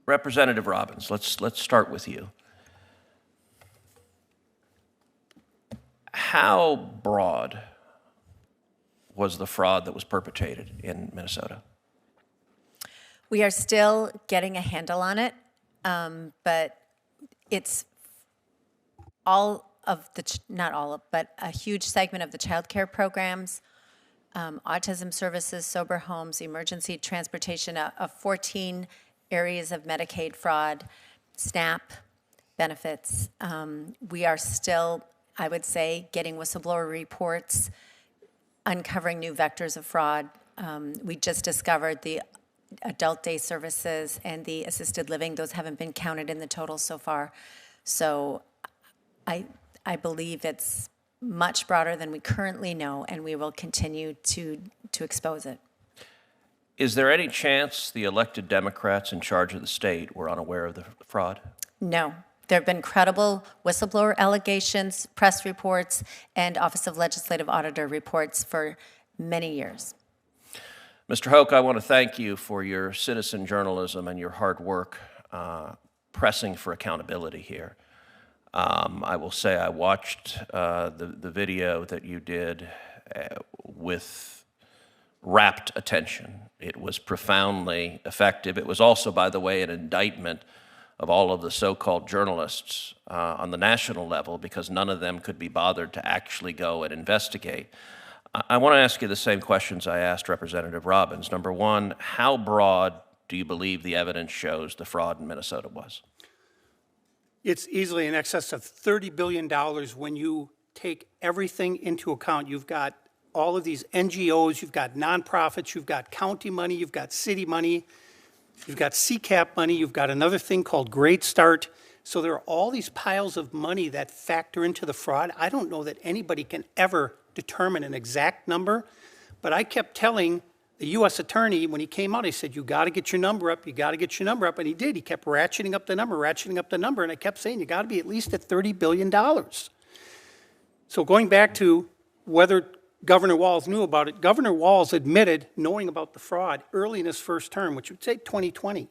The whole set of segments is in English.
Representative Robbins, let's start with you. How broad was the fraud that was perpetrated in Minnesota? We are still getting a handle on it, but it's not all of, but a huge segment of the child care programs, autism services, sober homes, emergency transportation, of 14 areas of Medicaid fraud, SNAP benefits. We are still, I would say, getting whistleblower reports, uncovering new vectors of fraud. We just discovered the adult day services and the assisted living. Those haven't been counted in the total so far. So I believe it's much broader than we currently know, and we will continue to expose it. Is there any chance the elected Democrats in charge of the state were unaware of the fraud? No. There have been credible whistleblower allegations, press reports, and Office of Legislative Auditor reports for many years. Mr. Hoke, I want to thank you for your citizen journalism and your hard work pressing for accountability here. I will say I watched the video that you did with rapt attention. It was profoundly effective. It was also, by the way, an indictment of all of the so-called journalists on the national level, because none of them could be bothered to actually go and investigate. I want to ask you the same questions I asked Representative Robbins. Number one, how broad do you believe the evidence shows the fraud in Minnesota was? It's easily in excess of $30 billion when you take everything into account. You've got all of these NGOs, you've got nonprofits, you've got county money, you've got city money, you've got CCAP money, you've got another thing called Great Start. So there are all these piles of money that factor into the fraud. I don't know that anybody can ever determine an exact number, but I kept telling the U.S. attorney when he came out, I said, you got to get your number up, you got to get your number up, and he did. He kept ratcheting up the number, and I kept saying, you got to be at least at $30 billion. So going back to whether Governor Walz knew about it, Governor Walz admitted knowing about the fraud early in his first term, which would say 2020.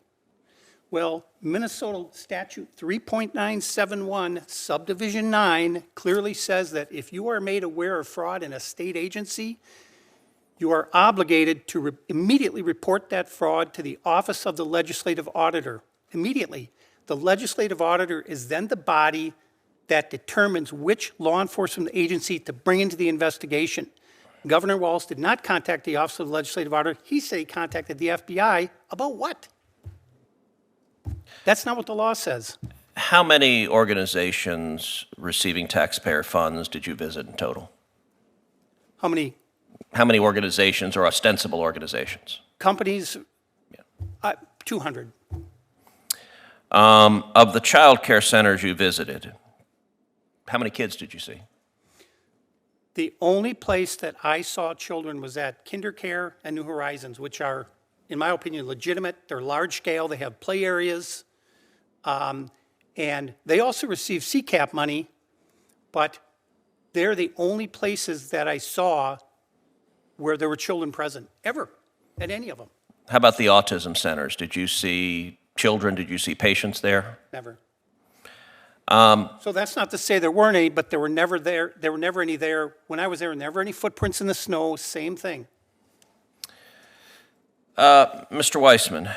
Well, Minnesota statute 3.971 subdivision 9 clearly says that if you are made aware of fraud in a state agency, you are obligated to immediately report that fraud to the Office of the Legislative Auditor. Immediately. The Legislative Auditor is then the body that determines which law enforcement agency to bring into the investigation. Governor Walz did not contact the Office of the Legislative Auditor. He said he contacted the FBI about what? That's not what the law says. How many organizations receiving taxpayer funds did you visit in total? How many? How many organizations or ostensible organizations? Companies, 200. Of the child care centers you visited, how many kids did you see? The only place that I saw children was at KinderCare and New Horizons, which are, in my opinion, legitimate. They're large scale. They have play areas. And they also receive CCAP money, but they're the only places that I saw where there were children present, ever, at any of them. How about the autism centers? Did you see children? Did you see patients there? Never. So that's not to say there weren't any, but there were never there. There were never any there. When I was there, never any footprints in the snow, same thing. Mr. Weissman,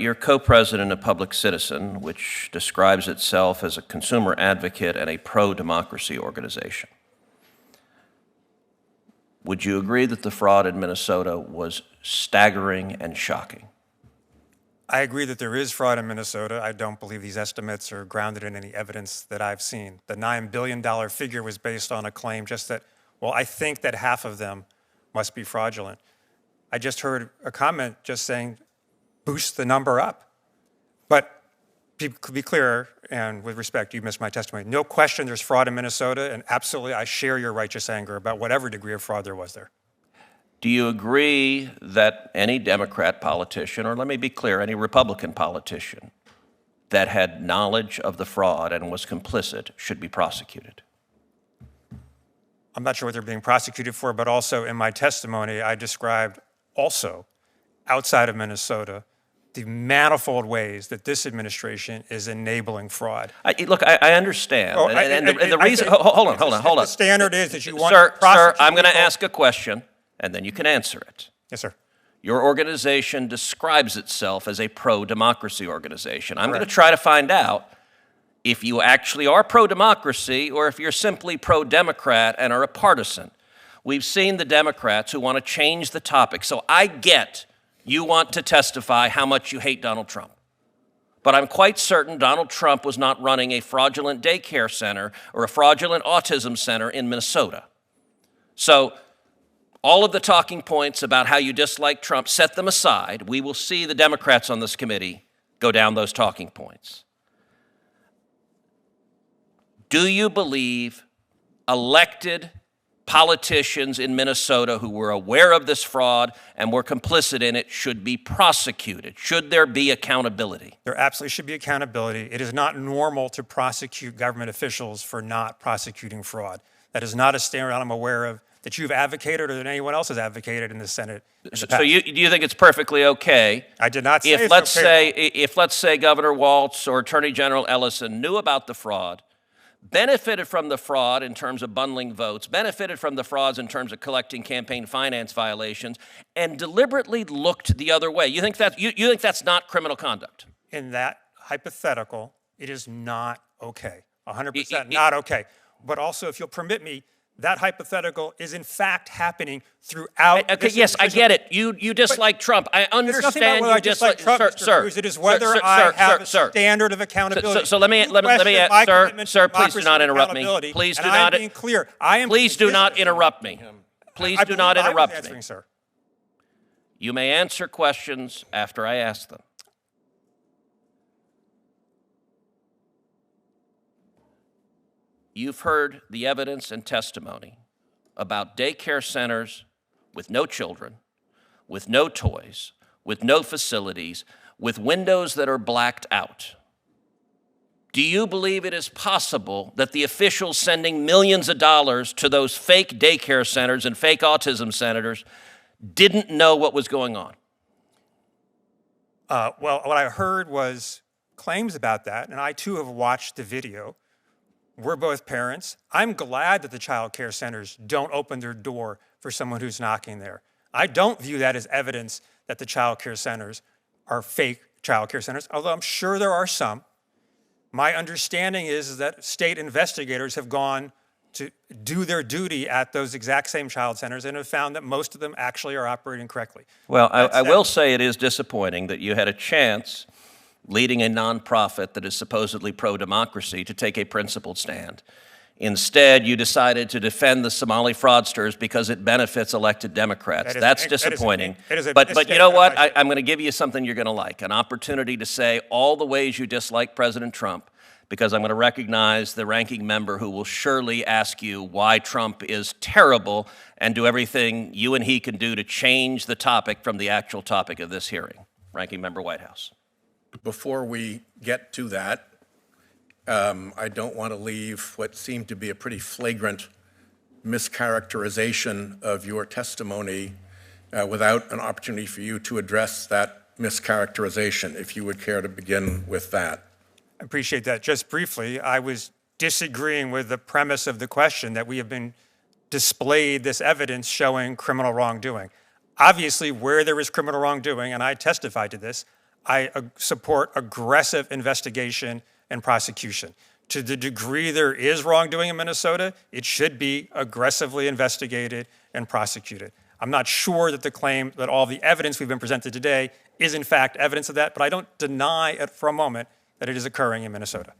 you're co-president of Public Citizen, which describes itself as a consumer advocate and a pro-democracy organization. Would you agree that the fraud in Minnesota was staggering and shocking? I agree that there is fraud in Minnesota. I don't believe these estimates are grounded in any evidence that I've seen. The $9 billion figure was based on a claim just that, well, I think that half of them must be fraudulent. I just heard a comment just saying, boost the number up. But to be clear, and with respect, you missed my testimony. No question there's fraud in Minnesota, and absolutely I share your righteous anger about whatever degree of fraud there was there. Do you agree that any Democrat politician, or let me be clear, any Republican politician that had knowledge of the fraud and was complicit should be prosecuted? I'm not sure what they're being prosecuted for, but also in my testimony, I described also outside of Minnesota the manifold ways that this administration is enabling fraud. Look, I understand. Oh, and the reason, hold on. The standard is that you want Sir, to prosecute I'm going to people. ask a question, and then you can answer it. Yes, sir. Your organization describes itself as a pro-democracy organization. I'm going to Correct. try to find out if you actually are pro-democracy or if you're simply pro-Democrat and are a partisan. We've seen the Democrats who want to change the topic. So I get you want to testify how much you hate Donald Trump. But I'm quite certain Donald Trump was not running a fraudulent daycare center or a fraudulent autism center in Minnesota. So all of the talking points about how you dislike Trump, set them aside. We will see the Democrats on this committee go down those talking points. Do you believe elected politicians in Minnesota who were aware of this fraud and were complicit in it should be prosecuted? Should there be accountability? There absolutely should be accountability. It is not normal to prosecute government officials for not prosecuting fraud. That is not a standard I'm aware of that you've advocated or that anyone else has advocated in the Senate. So do you think it's perfectly okay? I did not say if it's okay. if let's say Governor Walz or Attorney General Ellison knew about the fraud, benefited from the fraud in terms of bundling votes, benefited from the frauds in terms of collecting campaign finance violations, and deliberately looked the other way. You think that's not criminal conduct? In that hypothetical, it is not okay. 100% not okay. But also, if you'll permit me, that hypothetical is in fact happening throughout. Okay, yes, I get it. You dislike Trump. I understand you dislike Trump, Mr. Cruz. It is whether I have a standard of accountability. So let me sir, please do not interrupt me. Please do not. I'm being clear. Please do not interrupt me. Please do not interrupt me. Sir. You may answer questions after I ask them. You've heard the evidence and testimony about daycare centers with no children, with no toys, with no facilities, with windows that are blacked out. Do you believe it is possible that the officials sending millions of dollars to those fake daycare centers and fake autism centers didn't know what was going on? Well, what I heard was claims about that, and I too have watched the video. We're both parents. I'm glad that the child care centers don't open their door for someone who's knocking there. I don't view that as evidence that the child care centers are fake child care centers, although I'm sure there are some. My understanding is that state investigators have gone to do their duty at those exact same child centers and have found that most of them actually are operating correctly. Well, I will say it is disappointing that you had a chance leading a nonprofit that is supposedly pro-democracy to take a principled stand. Instead, you decided to defend the Somali fraudsters because it benefits elected Democrats. That's disappointing. But you know what? I'm going to give you something you're going to like, an opportunity to say all the ways you dislike President Trump, because I'm going to recognize the ranking member who will surely ask you why Trump is terrible and do everything you and he can do to change the topic from the actual topic of this hearing. Ranking Member Whitehouse. Before we get to that, I don't want to leave what seemed to be a pretty flagrant mischaracterization of your testimony without an opportunity for you to address that mischaracterization, if you would care to begin with that. I appreciate that. Just briefly, I was disagreeing with the premise of the question that we have been displayed this evidence showing criminal wrongdoing. Obviously, where there is criminal wrongdoing, and I testified to this, I support aggressive investigation and prosecution. To the degree there is wrongdoing in Minnesota, it should be aggressively investigated and prosecuted. I'm not sure that the claim that all the evidence we've been presented today is in fact evidence of that, but I don't deny it for a moment that it is occurring in Minnesota.